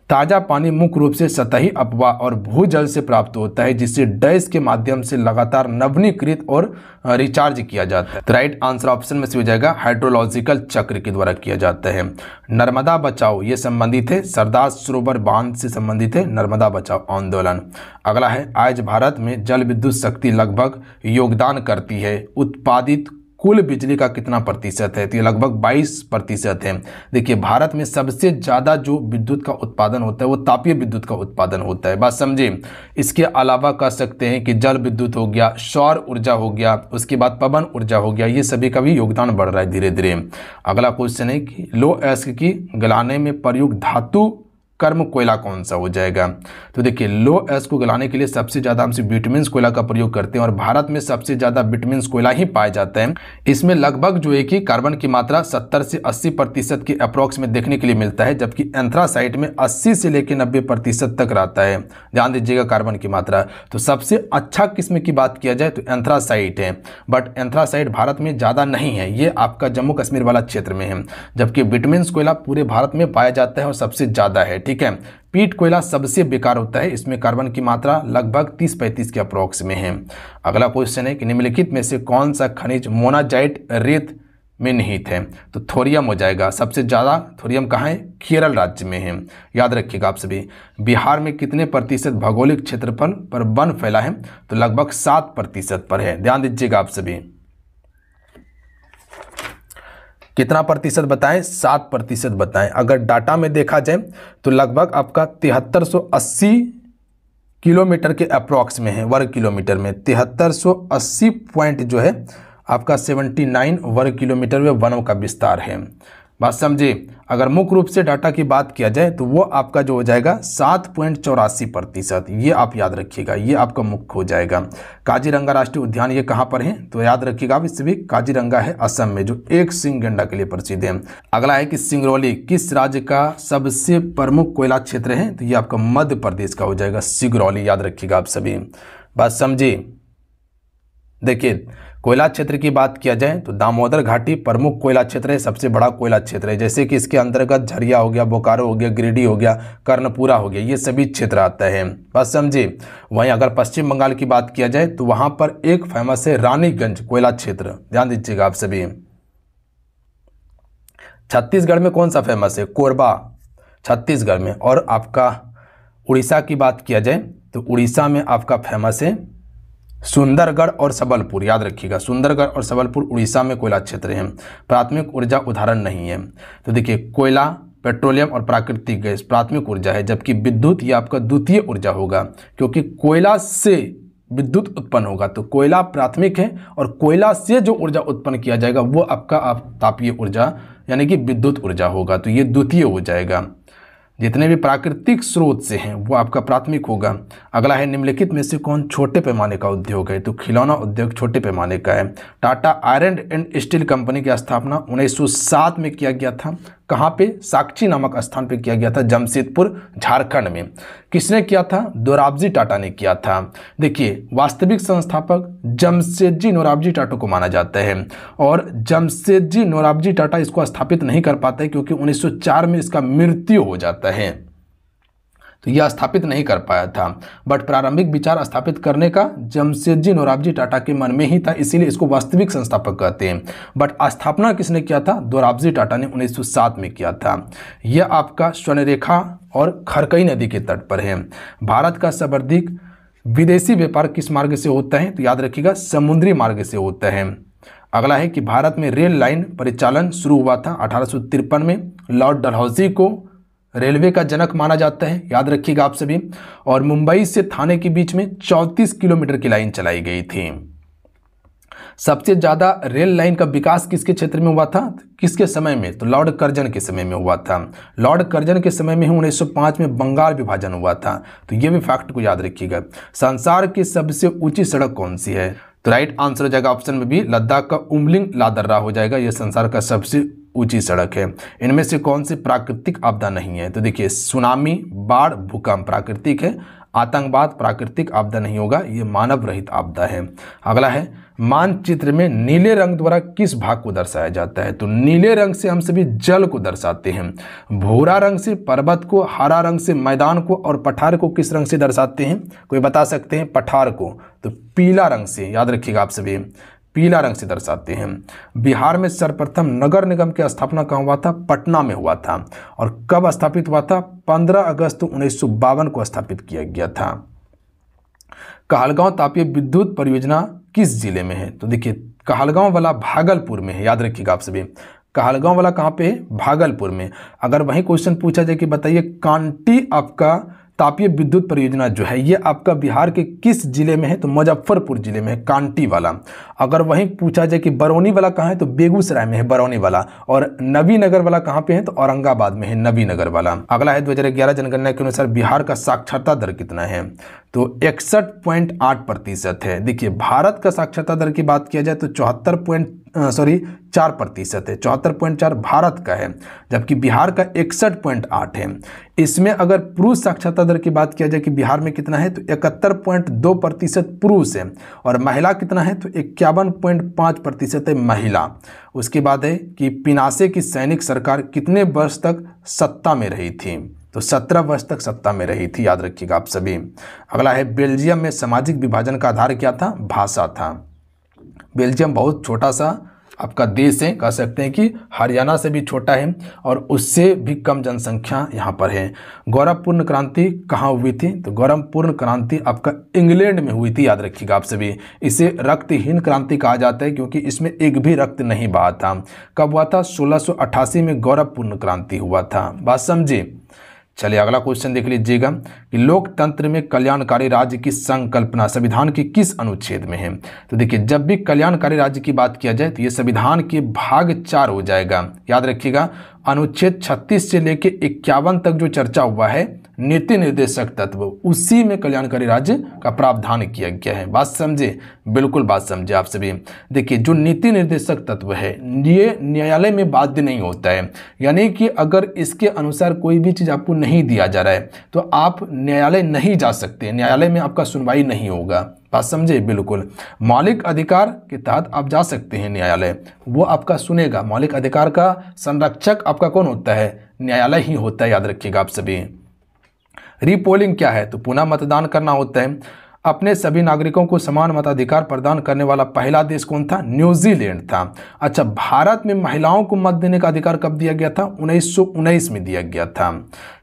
ताज़ा पानी मुख्य रूप से सतही अपवाह और भूजल से प्राप्त होता है, जिसे डैश के माध्यम से लगातार नवीनीकृत और रिचार्ज किया जाता है। तो राइट आंसर ऑप्शन में से हो जाएगा हाइड्रोलॉजिकल चक्र के द्वारा किया जाता है। नर्मदा बचाओ ये संबंधित है सरदार सरोवर बांध से संबंधित है नर्मदा बचाओ आंदोलन। अगला है, आज भारत में जल विद्युत शक्ति लगभग योगदान करती है उत्पादित कुल बिजली का कितना प्रतिशत है? तो ये लगभग 22% है। देखिए, भारत में सबसे ज़्यादा जो विद्युत का उत्पादन होता है वो तापीय विद्युत का उत्पादन होता है। बात समझे? इसके अलावा कह सकते हैं कि जल विद्युत हो गया, सौर ऊर्जा हो गया, उसके बाद पवन ऊर्जा हो गया, ये सभी का भी योगदान बढ़ रहा है धीरे धीरे। अगला क्वेश्चन है कि लौह अयस्क की गलाने में प्रयुक्त धातु कर्म कोयला कौन सा हो जाएगा? तो देखिए, लौह अयस्क को गलाने के लिए सबसे ज़्यादा हम बिटुमिन्स कोयला का प्रयोग करते हैं और भारत में सबसे ज़्यादा बिटुमिन्स कोयला ही पाया जाता है। इसमें लगभग जो है कि कार्बन की मात्रा 70 से 80% के अप्रॉक्स में देखने के लिए मिलता है, जबकि एंथ्रासाइट में 80 से लेकर 90% तक रहता है। ध्यान दीजिएगा कार्बन की मात्रा। तो सबसे अच्छा किस्म की बात किया जाए तो एंथ्रासाइट है, बट एंथ्रासाइट भारत में ज़्यादा नहीं है, ये आपका जम्मू कश्मीर वाला क्षेत्र में है। जबकि बिटुमिन्स कोयला पूरे भारत में पाया जाता है और सबसे ज़्यादा है। ठीक है, पीट कोयला सबसे बेकार होता है, इसमें कार्बन की मात्रा लगभग 30-35 के अप्रॉक्स में है। अगला क्वेश्चन है कि निम्नलिखित में से कौन सा खनिज मोनाजाइट रेत में निहित है? तो थोरियम हो जाएगा। सबसे ज़्यादा थोरियम कहाँ है? केरल राज्य में है। याद रखिएगा आप सभी। बिहार में कितने प्रतिशत भौगोलिक क्षेत्रफल पर वन फैला है? तो लगभग 7% पर है। ध्यान दीजिएगा आप सभी। कितना प्रतिशत बताएं? 7% बताएं। अगर डाटा में देखा जाए तो लगभग आपका 7380 किलोमीटर के अप्रॉक्स में है, वर्ग किलोमीटर में 7380 पॉइंट जो है आपका 79 वर्ग किलोमीटर में वनों का विस्तार है। बात समझे। अगर मुख्य रूप से डाटा की बात किया जाए तो वो आपका जो हो जाएगा 7.84%, ये आप याद रखिएगा, ये आपका मुख्य हो जाएगा। काजीरंगा राष्ट्रीय उद्यान ये कहाँ पर है, तो याद रखिएगा आप इससे भी, काजीरंगा है असम में, जो एक सिंह गैंडा के लिए प्रसिद्ध है। अगला है कि सिंगरौली किस राज्य का सबसे प्रमुख कोयला क्षेत्र है, तो ये आपका मध्य प्रदेश का हो जाएगा सिंगरौली, याद रखिएगा आप सभी। बात समझिए। देखिए कोयला क्षेत्र की बात किया जाए तो दामोदर घाटी प्रमुख कोयला क्षेत्र है, सबसे बड़ा कोयला क्षेत्र है। जैसे कि इसके अंतर्गत झरिया हो गया, बोकारो हो गया, गिरिडीह हो गया, कर्णपुरा हो गया, ये सभी क्षेत्र आता है। बात समझे। वहीं अगर पश्चिम बंगाल की बात किया जाए तो वहां पर एक फेमस है रानीगंज कोयला क्षेत्र, ध्यान दीजिएगा आप सभी। छत्तीसगढ़ में कौन सा फेमस है, कोरबा, छत्तीसगढ़ में। और आपका उड़ीसा की बात किया जाए तो उड़ीसा में आपका फेमस है सुंदरगढ़ और सबलपुर, याद रखिएगा, सुंदरगढ़ और सबलपुर उड़ीसा में कोयला क्षेत्र हैं। प्राथमिक ऊर्जा उदाहरण नहीं है। तो देखिए कोयला, पेट्रोलियम और प्राकृतिक गैस प्राथमिक ऊर्जा है, जबकि विद्युत ये आपका द्वितीय ऊर्जा होगा, क्योंकि कोयला से विद्युत उत्पन्न होगा। तो कोयला प्राथमिक है और कोयला से जो ऊर्जा उत्पन्न किया जाएगा वो आपका तापीय ऊर्जा यानी कि विद्युत ऊर्जा होगा, तो ये द्वितीय हो जाएगा। जितने भी प्राकृतिक स्रोत से हैं वो आपका प्राथमिक होगा। अगला है निम्नलिखित में से कौन छोटे पैमाने का उद्योग है, तो खिलौना उद्योग छोटे पैमाने का है। Tata iron and steel company की स्थापना 1907 में किया गया था। कहाँ पे, साक्षी नामक स्थान पे किया गया था, जमशेदपुर झारखंड में। किसने किया था, दोराबजी टाटा ने किया था। देखिए वास्तविक संस्थापक जमशेदजी नोराबजी टाटा को माना जाता है, और जमशेदजी नोराबजी टाटा इसको स्थापित नहीं कर पाते क्योंकि 1904 में इसका मृत्यु हो जाता है, तो यह स्थापित नहीं कर पाया था। बट प्रारंभिक विचार स्थापित करने का जमशेदजी नोराबजी टाटा के मन में ही था, इसीलिए इसको वास्तविक संस्थापक कहते हैं। बट स्थापना किसने किया था, दोराबजी टाटा ने 1907 में किया था। यह आपका स्वर्णरेखा और खरकई नदी के तट पर है। भारत का सर्वाधिक विदेशी व्यापार किस मार्ग से होता है, तो याद रखिएगा समुद्री मार्ग से होता है। अगला है कि भारत में रेल लाइन परिचालन शुरू हुआ था 1853 में। लॉर्ड डलहौजी को रेलवे का जनक माना जाता है, याद रखिएगा आप सभी। और मुंबई से थाने के बीच में 34 किलोमीटर की लाइन चलाई गई थी। सबसे ज्यादा रेल लाइन का विकास किसके क्षेत्र में हुआ था, किसके समय में, तो लॉर्ड कर्जन के समय में हुआ था। लॉर्ड कर्जन के समय में ही 1905 में बंगाल विभाजन हुआ था, तो ये भी फैक्ट को याद रखिएगा। संसार की सबसे ऊंची सड़क कौन सी है, तो राइट आंसर हो जाएगा ऑप्शन में भी, लद्दाख का उमलिंग लादर्रा हो जाएगा, यह संसार का सबसे ऊंची सड़क है। इनमें से कौन सी प्राकृतिक आपदा नहीं है, तो देखिए सुनामी, बाढ़, भूकंप प्राकृतिक है, आतंकवाद प्राकृतिक आपदा नहीं होगा, ये मानव रहित आपदा है। अगला है मानचित्र में नीले रंग द्वारा किस भाग को दर्शाया जाता है, तो नीले रंग से हम सभी जल को दर्शाते हैं, भूरा रंग से पर्वत को, हरा रंग से मैदान को, और पठार को किस रंग से दर्शाते हैं, कोई बता सकते हैं, पठार को तो पीला रंग से, याद रखिएगा आप सभी, पीला रंग से दर्शाते हैं। बिहार में सर्वप्रथम नगर निगम की स्थापना कहाँ हुआ था, पटना में हुआ था। और कब स्थापित हुआ था, 15 अगस्त 1952 को स्थापित किया गया था। कहलगांव तापीय विद्युत परियोजना किस जिले में है, तो देखिए कहलगांव वाला भागलपुर में है, याद रखिएगा आप सभी। कहलगांव वाला कहाँ पे है, भागलपुर में। अगर वही क्वेश्चन पूछा जाए कि बताइए कांटी आपका तापीय विद्युत परियोजना जो है ये आपका बिहार के किस जिले में है, तो मुजफ्फरपुर जिले में है, कांटी वाला। अगर वहीं पूछा जाए कि बरौनी वाला कहाँ है, तो बेगूसराय में है बरौनी वाला। और नवीनगर वाला कहाँ पे है, तो औरंगाबाद में है नवीनगर वाला। अगला है 2011 जनगणना के अनुसार बिहार का साक्षरता दर कितना है, तो 61.8% है। देखिए भारत का साक्षरता दर की बात किया जाए तो 4% है, 74.4 भारत का है, जबकि बिहार का 61.8 है। इसमें अगर पुरुष साक्षरता दर की बात किया जाए कि बिहार में कितना है, तो 71.2% पुरुष है, और महिला कितना है, तो 51.5% है महिला। उसके बाद है कि पिनासे की सैनिक सरकार कितने वर्ष तक सत्ता में रही थी, तो 17 वर्ष तक सत्ता में रही थी, याद रखिएगा आप सभी। अगला है बेल्जियम में सामाजिक विभाजन का आधार क्या था, भाषा था। बेल्जियम बहुत छोटा सा आपका देश है, कह सकते हैं कि हरियाणा से भी छोटा है, और उससे भी कम जनसंख्या यहाँ पर है। गौरवपूर्ण क्रांति कहाँ हुई थी, तो गौरवपूर्ण क्रांति आपका इंग्लैंड में हुई थी, याद रखिएगा आप सभी। इसे रक्तहीन क्रांति कहा जाता है क्योंकि इसमें एक भी रक्त नहीं बहा था। कब हुआ था, 1688 में गौरवपूर्ण क्रांति हुआ था, बात समझे। चलिए अगला क्वेश्चन देख लीजिएगा कि लोकतंत्र में कल्याणकारी राज्य की संकल्पना संविधान के किस अनुच्छेद में है। तो देखिए, जब भी कल्याणकारी राज्य की बात किया जाए तो ये संविधान के भाग 4 हो जाएगा। याद रखिएगा, अनुच्छेद 36 से लेकर 51 तक जो चर्चा हुआ है नीति निर्देशक तत्व, उसी में कल्याणकारी राज्य का प्रावधान किया गया है। बात समझे, बिल्कुल बात समझे आप सभी। देखिए, जो नीति निर्देशक तत्व है ये न्यायालय में बाध्य नहीं होता है, यानी कि अगर इसके अनुसार कोई भी चीज़ आपको नहीं दिया जा रहा है तो आप न्यायालय नहीं जा सकते, न्यायालय में आपका सुनवाई नहीं होगा। बात समझे, बिल्कुल। मौलिक अधिकार के तहत आप जा सकते हैं न्यायालय, वो आपका सुनेगा। मौलिक अधिकार का संरक्षक आपका कौन होता है? न्यायालय ही होता है, याद रखिएगा आप सभी। रीपोलिंग क्या है? तो पुनः मतदान करना होता है। अपने सभी नागरिकों को समान मताधिकार प्रदान करने वाला पहला देश कौन था? न्यूजीलैंड था। अच्छा, भारत में महिलाओं को मत देने का अधिकार कब दिया गया था? 1919 में दिया गया था।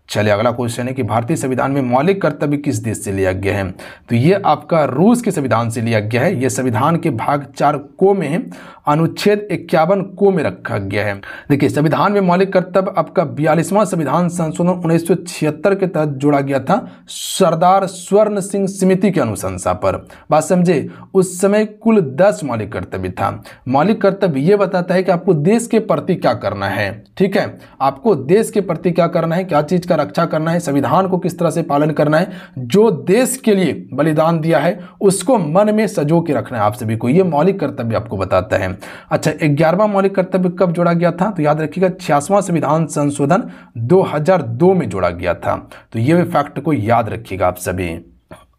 चलिए अगला क्वेश्चन है कि भारतीय संविधान में मौलिक कर्तव्य किस देश से लिया गया है? तो ये आपका रूस के संविधान से लिया गया है। ये संविधान के भाग 4 को में है, अनुच्छेद 51 को में रखा गया है। देखिए, संविधान में मौलिक कर्तव्य आपका 42वां संविधान संशोधन 1976 के तहत जोड़ा गया था सरदार स्वर्ण सिंह समिति के अनुशंसा पर। बात समझे, उस समय कुल 10 मौलिक कर्तव्य था। मौलिक कर्तव्य ये बताता है कि आपको देश के प्रति क्या करना है। ठीक है, आपको देश के प्रति क्या करना है, क्या चीज का रक्षा करना है, संविधान को किस तरह से पालन करना है, जो देश के लिए बलिदान दिया है उसको मन में सजो के रखना है आप सभी को। ये मौलिक कर्तव्य आपको बताता है। अच्छा, 11वां मौलिक कर्तव्य कब जोड़ा गया था? तो याद रखिएगा 86वां संविधान संशोधन 2002 में जोड़ा गया था। तो ये फैक्ट को याद रखिएगा आप सभी।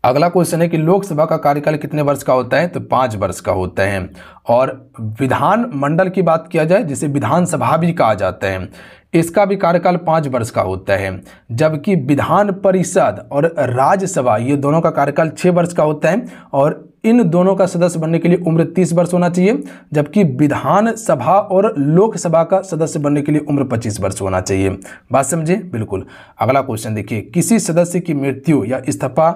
अगला क्वेश्चन है कि लोकसभा का कार्यकाल कितने वर्ष का होता है? तो 5 वर्ष का होता है। और विधान मंडल की बात किया जाए, जिसे विधानसभा भी कहा जाता है, इसका भी कार्यकाल 5 वर्ष का होता है। जबकि विधान परिषद और राज्यसभा ये दोनों का कार्यकाल 6 वर्ष का होता है। और इन दोनों का सदस्य बनने के लिए उम्र 30 वर्ष होना चाहिए। जबकि विधानसभा और लोकसभा का सदस्य बनने के लिए उम्र 25 वर्ष होना चाहिए। बात समझे, बिल्कुल। अगला क्वेश्चन देखिए, किसी सदस्य की मृत्यु या इस्तीफा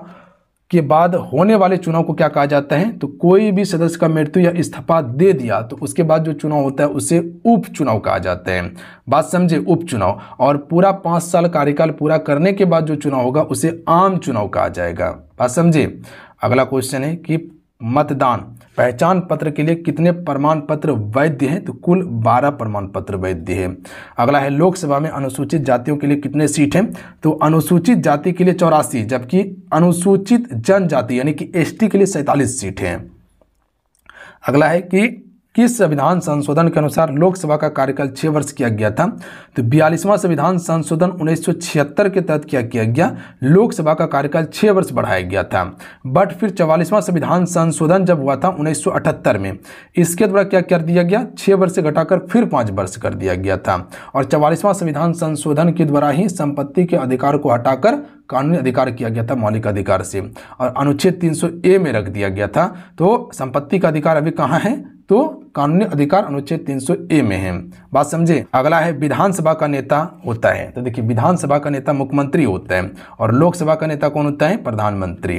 के बाद होने वाले चुनाव को क्या कहा जाता है? तो कोई भी सदस्य का मृत्यु या इस्तीफा दे दिया तो उसके बाद जो चुनाव होता है उसे उपचुनाव कहा जाता है। बात समझे, उपचुनाव। और पूरा 5 साल कार्यकाल पूरा करने के बाद जो चुनाव होगा उसे आम चुनाव कहा जाएगा। बात समझे। अगला क्वेश्चन है कि मतदान पहचान पत्र के लिए कितने प्रमाण पत्र वैध हैं? तो कुल 12 प्रमाण पत्र वैध है। अगला है, लोकसभा में अनुसूचित जातियों के लिए कितने सीट हैं? तो अनुसूचित जाति के लिए 84, जबकि अनुसूचित जनजाति यानी कि एसटी के लिए 47 सीट हैं। अगला है कि किस संविधान संशोधन के अनुसार लोकसभा का कार्यकाल 6 वर्ष किया गया था? तो 42वां संविधान संशोधन 1976 के तहत क्या किया गया? लोकसभा का कार्यकाल 6 वर्ष बढ़ाया गया था। बट फिर 44वां संविधान संशोधन जब हुआ था 1978 में, इसके द्वारा क्या कर दिया गया? 6 वर्ष से घटाकर फिर 5 वर्ष कर दिया गया था। और 44वां संविधान संशोधन के द्वारा ही संपत्ति के अधिकार को हटाकर कानूनी अधिकार किया गया था मौलिक अधिकार से, और अनुच्छेद 300A में रख दिया गया था। तो संपत्ति का अधिकार अभी कहाँ है? तो कानूनी अधिकार अनुच्छेद 300A में है। बात समझे। अगला है, विधानसभा का नेता होता है। तो देखिए, विधानसभा का नेता मुख्यमंत्री होता है और लोकसभा का नेता कौन होता है? प्रधानमंत्री।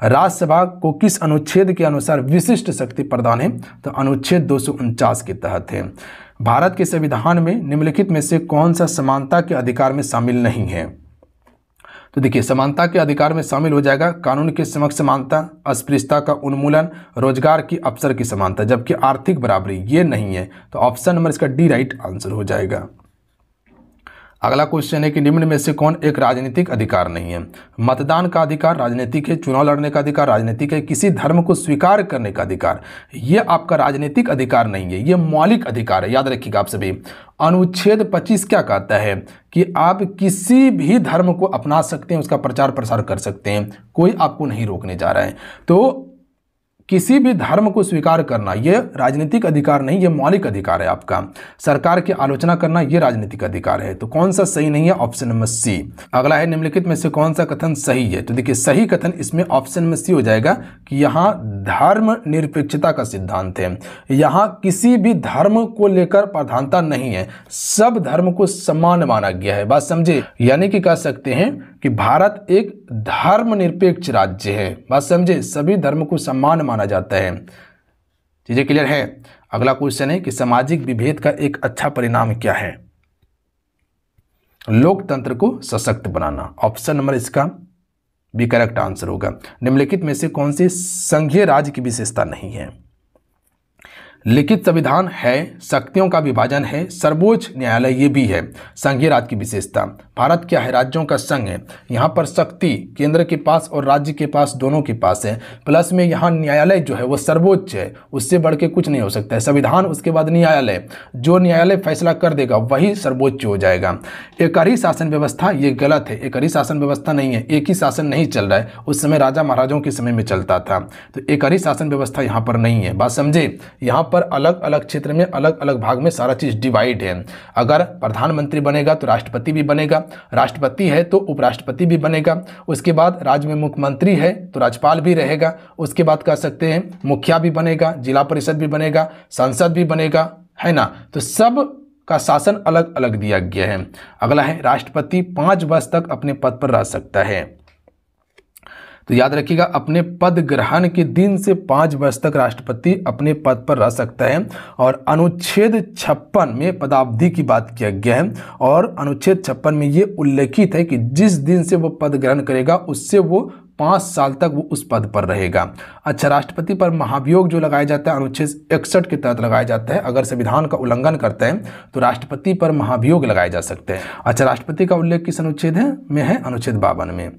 राज्यसभा को किस अनुच्छेद के अनुसार विशिष्ट शक्ति प्रदान है? तो अनुच्छेद 249 के तहत है। भारत के संविधान में निम्नलिखित में से कौन सा समानता के अधिकार में शामिल नहीं है? तो देखिए, समानता के अधिकार में शामिल हो जाएगा कानून के समक्ष समानता, अस्पृश्यता का उन्मूलन, रोजगार की अवसर की समानता। जबकि आर्थिक बराबरी ये नहीं है। तो ऑप्शन नंबर इसका डी राइट आंसर हो जाएगा। अगला क्वेश्चन है कि निम्न में से कौन एक राजनीतिक अधिकार नहीं है? मतदान का अधिकार राजनीतिक है, चुनाव लड़ने का अधिकार राजनीतिक है, किसी धर्म को स्वीकार करने का अधिकार ये आपका राजनीतिक अधिकार नहीं है, ये मौलिक अधिकार है। याद रखिएगा आप सभी। अनुच्छेद 25 क्या कहता है? कि आप किसी भी धर्म को अपना सकते हैं, उसका प्रचार प्रसार कर सकते हैं, कोई आपको नहीं रोकने जा रहा है। तो किसी भी धर्म को स्वीकार करना ये राजनीतिक अधिकार नहीं, ये मौलिक अधिकार है आपका। सरकार की आलोचना करना ये राजनीतिक अधिकार है। तो कौन सा सही नहीं है? Option number C. अगला है, निम्नलिखित में से कौन सा कथन सही है? तो देखिए, सही कथन इसमें ऑप्शन नंबर सी हो जाएगा कि यहाँ धर्म निरपेक्षता का सिद्धांत है। यहाँ किसी भी धर्म को लेकर प्रधानता नहीं है, सब धर्म को समान माना गया है। बात समझे। यानी कि कह सकते हैं कि भारत एक धर्मनिरपेक्ष राज्य है। बात समझे, सभी धर्म को समान माना जाता है। चीजें क्लियर है। अगला क्वेश्चन है कि सामाजिक विभेद का एक अच्छा परिणाम क्या है? लोकतंत्र को सशक्त बनाना। ऑप्शन नंबर इसका भी करेक्ट आंसर होगा। निम्नलिखित में से कौन सी संघीय राज्य की विशेषता नहीं है? लिखित संविधान है, शक्तियों का विभाजन है, सर्वोच्च न्यायालय ये भी है। संघीय राज्य की विशेषता, भारत क्या है? राज्यों का संघ है। यहाँ पर शक्ति केंद्र के पास और राज्य के पास, दोनों के पास है। प्लस में यहाँ न्यायालय जो है वो सर्वोच्च है, उससे बढ़ के कुछ नहीं हो सकता है। संविधान उसके बाद न्यायालय, जो न्यायालय फैसला कर देगा वही सर्वोच्च हो जाएगा। एकरी शासन व्यवस्था, ये गलत है। एकरी शासन व्यवस्था नहीं है, एक ही शासन नहीं चल रहा है। उस समय राजा महाराजाओं के समय में चलता था, तो एकरी शासन व्यवस्था यहाँ पर नहीं है। बात समझे? यहाँ पर अलग अलग क्षेत्र में, अलग अलग भाग में सारा चीज डिवाइड है। अगर प्रधानमंत्री बनेगा तो राष्ट्रपति भी बनेगा, राष्ट्रपति है तो उपराष्ट्रपति भी बनेगा, उसके बाद राज्य में मुख्यमंत्री है तो राज्यपाल भी रहेगा, उसके बाद कह सकते हैं मुखिया भी बनेगा, जिला परिषद भी बनेगा, संसद भी बनेगा, है ना। तो सब का शासन अलग अलग दिया गया है। अगला है राष्ट्रपति 5 वर्ष तक अपने पद पर रह सकता है। तो याद रखिएगा, अपने पद ग्रहण के दिन से 5 वर्ष तक राष्ट्रपति अपने पद पर रह सकता है। और अनुच्छेद 56 में पदावधि की बात किया गया है, और अनुच्छेद 56 में ये उल्लेखित है कि जिस दिन से वो पद ग्रहण करेगा उससे वो 5 साल तक वो उस पद पर रहेगा। अच्छा, राष्ट्रपति पर महाभियोग जो लगाया जाता है अनुच्छेद 61 के तहत लगाया जाता है। अगर संविधान का उल्लंघन करते हैं तो राष्ट्रपति पर महाभियोग लगाए जा सकते हैं। अच्छा, राष्ट्रपति का उल्लेख किस अनुच्छेद में है? अनुच्छेद 52 में,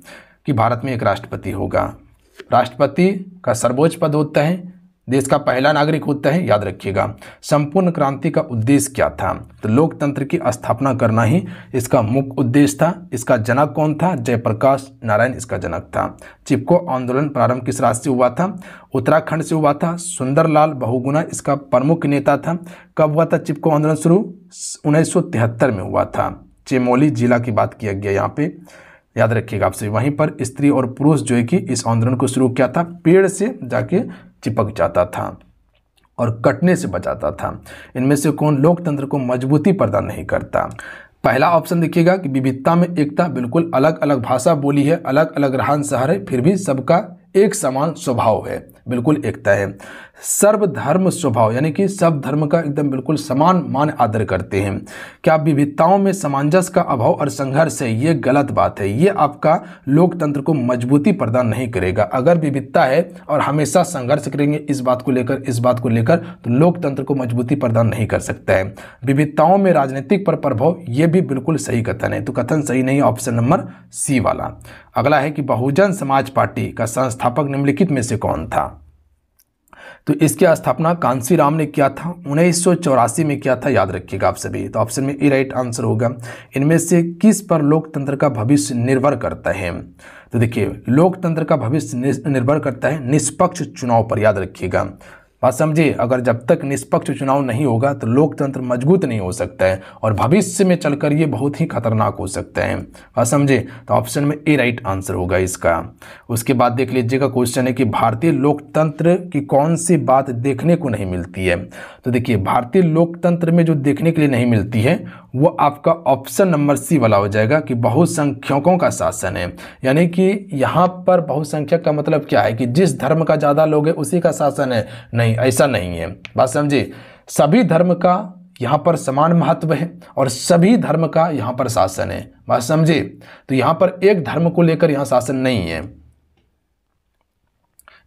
कि भारत में एक राष्ट्रपति होगा। राष्ट्रपति का सर्वोच्च पद होता है, देश का पहला नागरिक होता है। याद रखिएगा। संपूर्ण क्रांति का उद्देश्य क्या था? तो लोकतंत्र की स्थापना करना ही इसका मुख्य उद्देश्य था। इसका जनक कौन था? जयप्रकाश नारायण इसका जनक था। चिपको आंदोलन प्रारंभ किस राज्य से हुआ था? उत्तराखंड से हुआ था। सुंदरलाल बहुगुणा इसका प्रमुख नेता था। कब हुआ था चिपको आंदोलन शुरू? 1973 में हुआ था। चमोली जिला की बात किया गया यहाँ पे, याद रखिएगा आपसे। वहीं पर स्त्री और पुरुष जो है कि इस आंदोलन को शुरू किया था। पेड़ से जाके चिपक जाता था और कटने से बचाता था। इनमें से कौन लोकतंत्र को मजबूती प्रदान नहीं करता? पहला ऑप्शन देखिएगा कि विविधता में एकता, बिल्कुल अलग अलग भाषा बोली है, अलग अलग रहन सहन है, फिर भी सबका एक समान स्वभाव है, बिल्कुल एकता है। सर्वधर्म स्वभाव, यानी कि सब धर्म का एकदम बिल्कुल समान मान आदर करते हैं। क्या विविधताओं में सामंजस्य का अभाव और संघर्ष है? ये गलत बात है। ये आपका लोकतंत्र को मजबूती प्रदान नहीं करेगा। अगर विविधता है और हमेशा संघर्ष करेंगे इस बात को लेकर, तो लोकतंत्र को मजबूती प्रदान नहीं कर सकता है। विविधताओं में राजनीतिक पर प्रभाव, ये भी बिल्कुल सही कथन है, तो कथन सही नहीं, ऑप्शन नंबर सी वाला। अगला है कि बहुजन समाज पार्टी का संस्थापक निम्नलिखित में से कौन था? तो इसकी स्थापना कांसीराम ने किया था, 1984 में किया था। याद रखिएगा आप सभी। तो ऑप्शन में ए राइट आंसर होगा। इनमें से किस पर लोकतंत्र का भविष्य निर्भर करता है? तो देखिए, लोकतंत्र का भविष्य निर्भर करता है निष्पक्ष चुनाव पर। याद रखिएगा, बात समझिए। अगर जब तक निष्पक्ष चुनाव नहीं होगा तो लोकतंत्र मजबूत नहीं हो सकता है, और भविष्य में चलकर ये बहुत ही खतरनाक हो सकता है। बात समझे? तो ऑप्शन में ए राइट आंसर होगा इसका। उसके बाद देख लीजिएगा, क्वेश्चन है कि भारतीय लोकतंत्र की कौन सी बात देखने को नहीं मिलती है? तो देखिए, भारतीय लोकतंत्र में जो देखने के लिए नहीं मिलती है वो आपका ऑप्शन नंबर सी वाला हो जाएगा कि बहुसंख्यकों का शासन है। यानी कि यहाँ पर बहुसंख्यक का मतलब क्या है कि जिस धर्म का ज़्यादा लोग है उसी का शासन है? नहीं, ऐसा नहीं है। बात समझिए, सभी धर्म का यहाँ पर समान महत्व है और सभी धर्म का यहाँ पर शासन है। बात समझिए, तो यहाँ पर एक धर्म को लेकर यहाँ शासन नहीं है।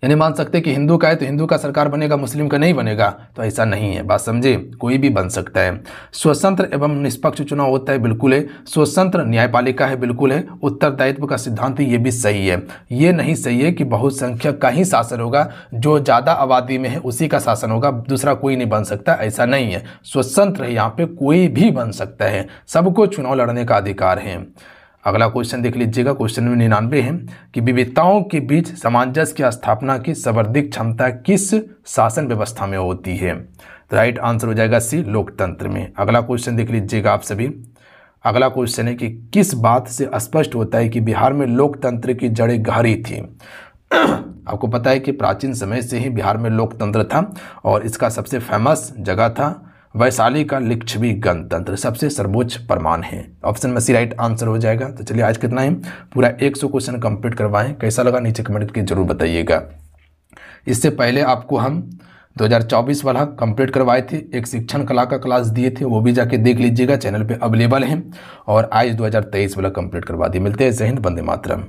यानी मान सकते कि हिंदू का है तो हिंदू का सरकार बनेगा, मुस्लिम का नहीं बनेगा, तो ऐसा नहीं है। बात समझे? कोई भी बन सकता है। स्वतंत्र एवं निष्पक्ष चुनाव होता है, बिल्कुल है। स्वतंत्र न्यायपालिका है, बिल्कुल है। उत्तरदायित्व का सिद्धांत, ये भी सही है। ये नहीं सही है कि बहुसंख्यक का ही शासन होगा, जो ज़्यादा आबादी में है उसी का शासन होगा, दूसरा कोई नहीं बन सकता, ऐसा नहीं है। स्वतंत्र है, यहाँ पे कोई भी बन सकता है, सबको चुनाव लड़ने का अधिकार है। अगला क्वेश्चन देख लीजिएगा, क्वेश्चन में 99 है कि विविधताओं के बीच सामंजस्य की स्थापना की सर्वाधिक क्षमता किस शासन व्यवस्था में होती है? तो राइट आंसर हो जाएगा सी, लोकतंत्र में। अगला क्वेश्चन देख लीजिएगा आप सभी। अगला क्वेश्चन है कि किस बात से स्पष्ट होता है कि बिहार में लोकतंत्र की जड़ें गहरी थी? आपको पता है कि प्राचीन समय से ही बिहार में लोकतंत्र था और इसका सबसे फेमस जगह था वैशाली का लिच्छवी गणतंत्र, सबसे सर्वोच्च प्रमाण है। ऑप्शन में सी राइट आंसर हो जाएगा। तो चलिए, आज कितना है, पूरा 100 क्वेश्चन कंप्लीट करवाएं। कैसा लगा नीचे कमेंट करके जरूर बताइएगा। इससे पहले आपको हम 2024 वाला कंप्लीट करवाए थे, एक शिक्षण कला का क्लास दिए थे, वो भी जाके देख लीजिएगा, चैनल पे अवेलेबल है। और आज 2023 वाला कंप्लीट करवा दिए। मिलते हैं, जय हिंद, वंदे मातरम।